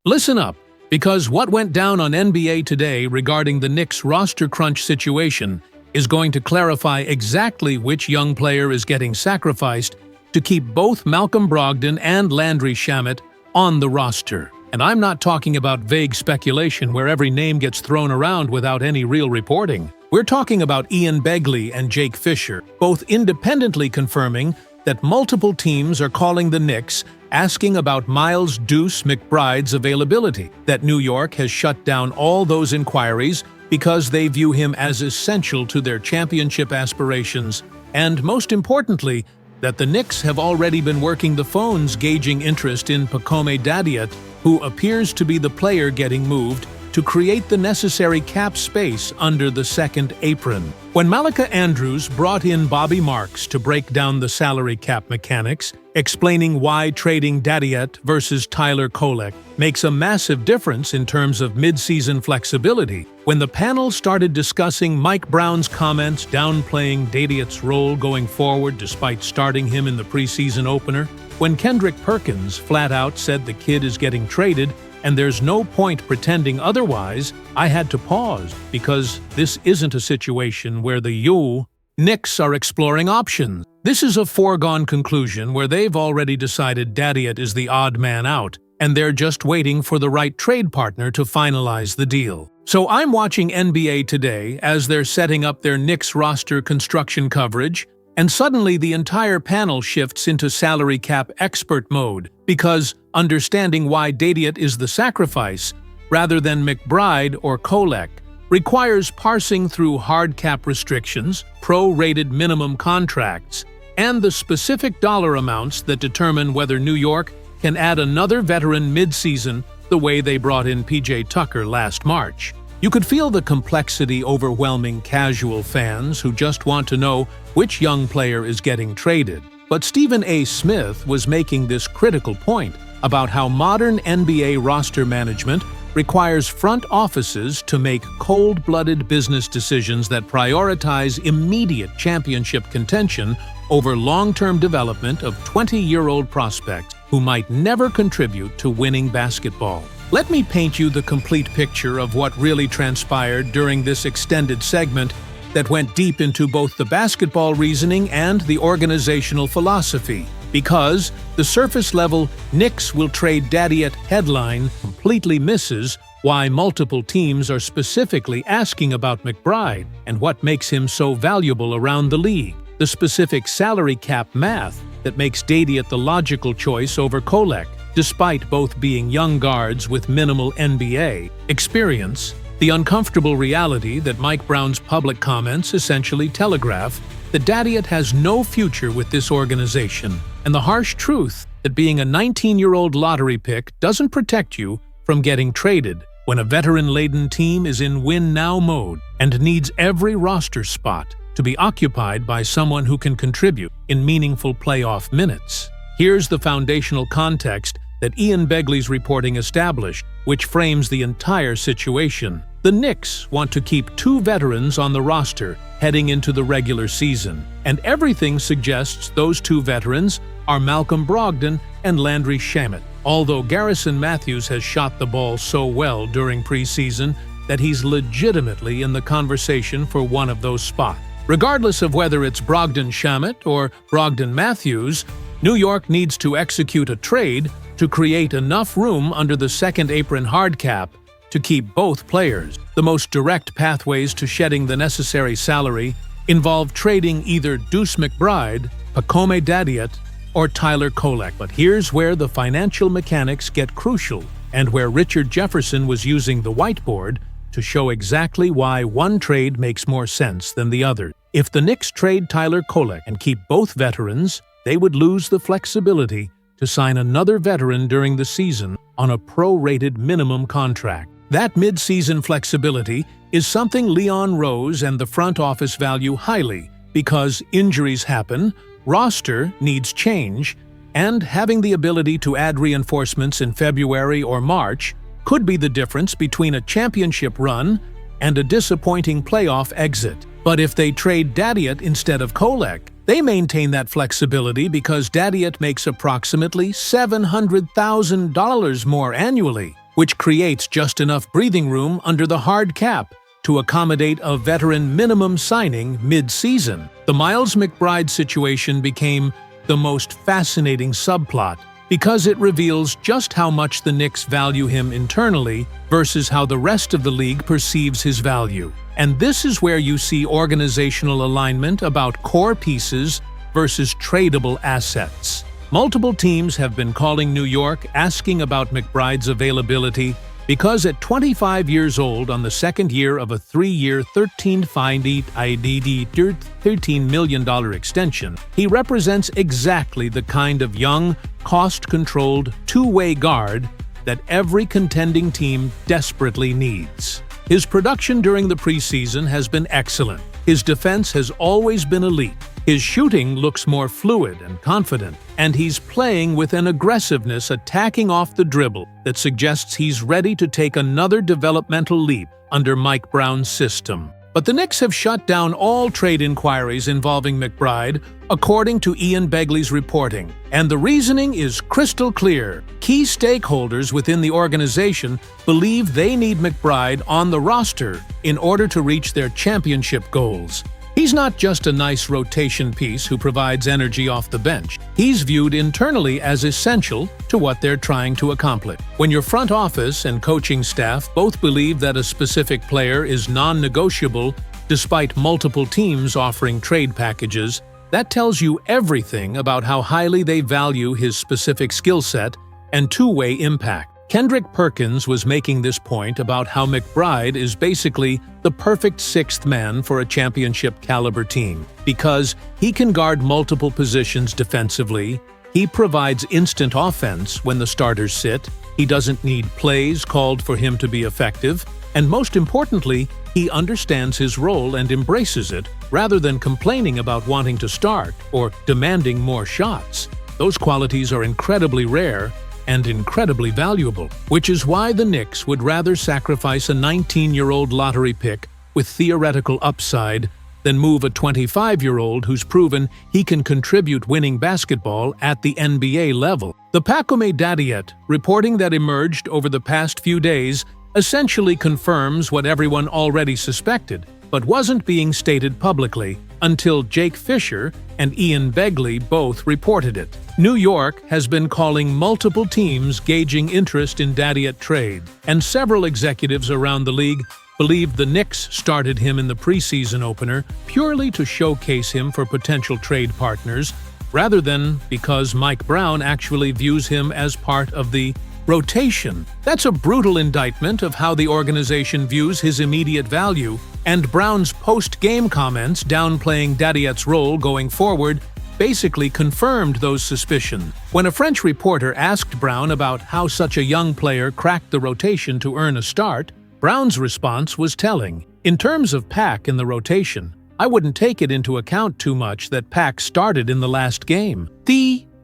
Listen up, because what went down on NBA Today regarding the Knicks roster crunch situation is going to clarify exactly which young player is getting sacrificed to keep both Malcolm Brogdon and Landry Shamet on the roster. And I'm not talking about vague speculation where every name gets thrown around without any real reporting. We're talking about Ian Begley and Jake Fisher, both independently confirming that multiple teams are calling the Knicks asking about Miles Deuce McBride's availability, that New York has shut down all those inquiries because they view him as essential to their championship aspirations, and most importantly, that the Knicks have already been working the phones gauging interest in Pacome Dadiet, who appears to be the player getting moved to create the necessary cap space under the second apron. When Malika Andrews brought in Bobby Marks to break down the salary cap mechanics, explaining why trading Dadiet versus Tyler Kolek makes a massive difference in terms of mid-season flexibility, when the panel started discussing Mike Brown's comments downplaying Dadiet's role going forward despite starting him in the preseason opener, when Kendrick Perkins flat out said the kid is getting traded and there's no point pretending otherwise, I had to pause, because this isn't a situation where the Knicks are exploring options. This is a foregone conclusion where they've already decided Dadiet is the odd man out, and they're just waiting for the right trade partner to finalize the deal. So I'm watching NBA Today as they're setting up their Knicks roster construction coverage, and suddenly the entire panel shifts into salary cap expert mode, because understanding why Dadiet is the sacrifice, rather than McBride or Kolek, requires parsing through hard cap restrictions, pro-rated minimum contracts, and the specific dollar amounts that determine whether New York can add another veteran mid-season the way they brought in PJ Tucker last March. You could feel the complexity overwhelming casual fans who just want to know which young player is getting traded. But Stephen A. Smith was making this critical point about how modern NBA roster management requires front offices to make cold-blooded business decisions that prioritize immediate championship contention over long-term development of 20-year-old prospects who might never contribute to winning basketball. Let me paint you the complete picture of what really transpired during this extended segment that went deep into both the basketball reasoning and the organizational philosophy, because the surface-level Knicks will trade Dadiet headline completely misses why multiple teams are specifically asking about McBride and what makes him so valuable around the league, the specific salary cap math that makes Dadiet the logical choice over Kolek, despite both being young guards with minimal NBA experience, the uncomfortable reality that Mike Brown's public comments essentially telegraph that Dadiet has no future with this organization, and the harsh truth that being a 19-year-old lottery pick doesn't protect you from getting traded when a veteran-laden team is in win-now mode and needs every roster spot to be occupied by someone who can contribute in meaningful playoff minutes. Here's the foundational context that Ian Begley's reporting established, which frames the entire situation. The Knicks want to keep two veterans on the roster heading into the regular season, and everything suggests those two veterans are Malcolm Brogdon and Landry Shamet, although Garrison Matthews has shot the ball so well during preseason that he's legitimately in the conversation for one of those spots. Regardless of whether it's Brogdon Shamet or Brogdon Matthews, New York needs to execute a trade to create enough room under the second apron hard cap to keep both players. The most direct pathways to shedding the necessary salary involve trading either Deuce McBride, Pacome Dadiet, or Tyler Kolek. But here's where the financial mechanics get crucial, and where Richard Jefferson was using the whiteboard to show exactly why one trade makes more sense than the other. If the Knicks trade Tyler Kolek and keep both veterans, they would lose the flexibility to sign another veteran during the season on a pro-rated minimum contract. That mid-season flexibility is something Leon Rose and the front office value highly, because injuries happen, roster needs change, and having the ability to add reinforcements in February or March could be the difference between a championship run and a disappointing playoff exit. But if they trade Dadiet instead of Kolek, they maintain that flexibility because Dadiet makes approximately $700,000 more annually, which creates just enough breathing room under the hard cap to accommodate a veteran minimum signing mid-season. The Miles McBride situation became the most fascinating subplot because it reveals just how much the Knicks value him internally versus how the rest of the league perceives his value. And this is where you see organizational alignment about core pieces versus tradable assets. Multiple teams have been calling New York asking about McBride's availability because at 25 years old on the second year of a 3-year $13 million extension, he represents exactly the kind of young, cost-controlled, two-way guard that every contending team desperately needs. His production during the preseason has been excellent. His defense has always been elite. His shooting looks more fluid and confident, and he's playing with an aggressiveness attacking off the dribble that suggests he's ready to take another developmental leap under Mike Brown's system. But the Knicks have shut down all trade inquiries involving McBride, according to Ian Begley's reporting. And the reasoning is crystal clear. Key stakeholders within the organization believe they need McBride on the roster in order to reach their championship goals. He's not just a nice rotation piece who provides energy off the bench. He's viewed internally as essential to what they're trying to accomplish. When your front office and coaching staff both believe that a specific player is non-negotiable despite multiple teams offering trade packages, that tells you everything about how highly they value his specific skill set and two-way impact. Kendrick Perkins was making this point about how McBride is basically the perfect sixth man for a championship-caliber team because he can guard multiple positions defensively, he provides instant offense when the starters sit, he doesn't need plays called for him to be effective, and most importantly, he understands his role and embraces it rather than complaining about wanting to start or demanding more shots. Those qualities are incredibly rare and incredibly valuable, which is why the Knicks would rather sacrifice a 19-year-old lottery pick with theoretical upside than move a 25-year-old who's proven he can contribute winning basketball at the NBA level. The Pacome Dadiet reporting that emerged over the past few days essentially confirms what everyone already suspected, but wasn't being stated publicly until Jake Fisher and Ian Begley both reported it. New York has been calling multiple teams gauging interest in Dadiet trade, and several executives around the league believe the Knicks started him in the preseason opener purely to showcase him for potential trade partners, rather than because Mike Brown actually views him as part of the rotation. That's a brutal indictment of how the organization views his immediate value, and Brown's post-game comments downplaying Dadiet's role going forward basically confirmed those suspicions. When a French reporter asked Brown about how such a young player cracked the rotation to earn a start, Brown's response was telling. In terms of Pack in the rotation, I wouldn't take it into account too much that Pack started in the last game.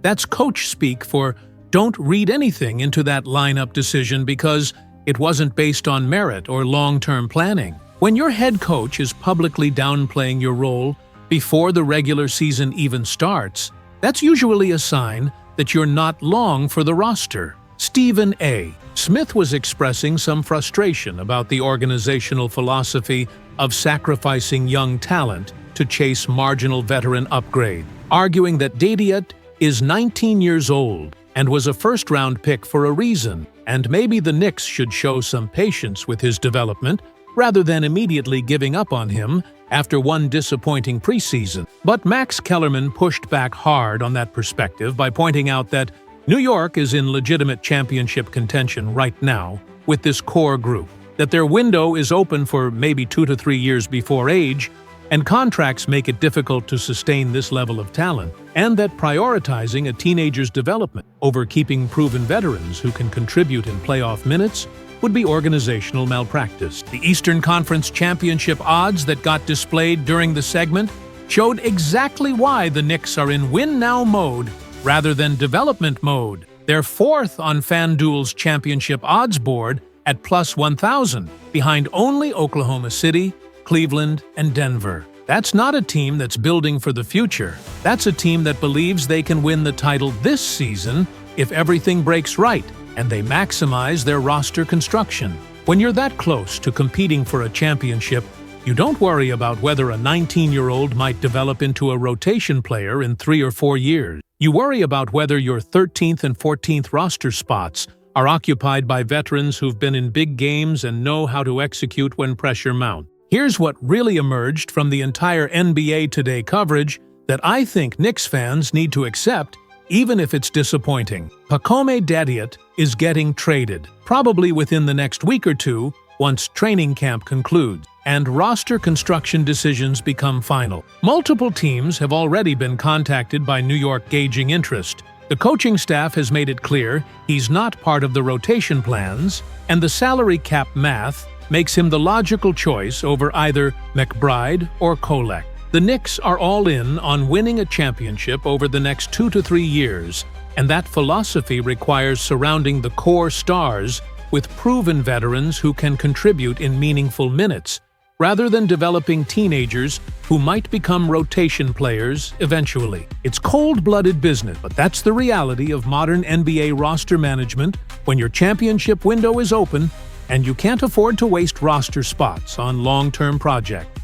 That's coach speak for don't read anything into that lineup decision because it wasn't based on merit or long-term planning. When your head coach is publicly downplaying your role before the regular season even starts, that's usually a sign that you're not long for the roster. Stephen A. Smith was expressing some frustration about the organizational philosophy of sacrificing young talent to chase marginal veteran upgrade, arguing that Dadiet is 19 years old and was a first-round pick for a reason, and maybe the Knicks should show some patience with his development rather than immediately giving up on him after one disappointing preseason. But Max Kellerman pushed back hard on that perspective by pointing out that New York is in legitimate championship contention right now with this core group, that their window is open for maybe 2 to 3 years before age, and contracts make it difficult to sustain this level of talent, and that prioritizing a teenager's development over keeping proven veterans who can contribute in playoff minutes would be organizational malpractice. The Eastern Conference Championship odds that got displayed during the segment showed exactly why the Knicks are in win-now mode rather than development mode. They're fourth on FanDuel's championship odds board at plus 1,000, behind only Oklahoma City, Cleveland, and Denver. That's not a team that's building for the future. That's a team that believes they can win the title this season if everything breaks right. and they maximize their roster construction. When you're that close to competing for a championship, you don't worry about whether a 19-year-old might develop into a rotation player in 3 or 4 years. You worry about whether your 13th and 14th roster spots are occupied by veterans who've been in big games and know how to execute when pressure mounts. Here's what really emerged from the entire NBA Today coverage that I think Knicks fans need to accept, even if it's disappointing. Pacome Diatte is getting traded, probably within the next week or two, once training camp concludes and roster construction decisions become final. Multiple teams have already been contacted by New York gauging interest. The coaching staff has made it clear he's not part of the rotation plans, and the salary cap math makes him the logical choice over either McBride or Kolek. The Knicks are all in on winning a championship over the next 2 to 3 years, and that philosophy requires surrounding the core stars with proven veterans who can contribute in meaningful minutes, rather than developing teenagers who might become rotation players eventually. It's cold-blooded business, but that's the reality of modern NBA roster management when your championship window is open and you can't afford to waste roster spots on long-term projects.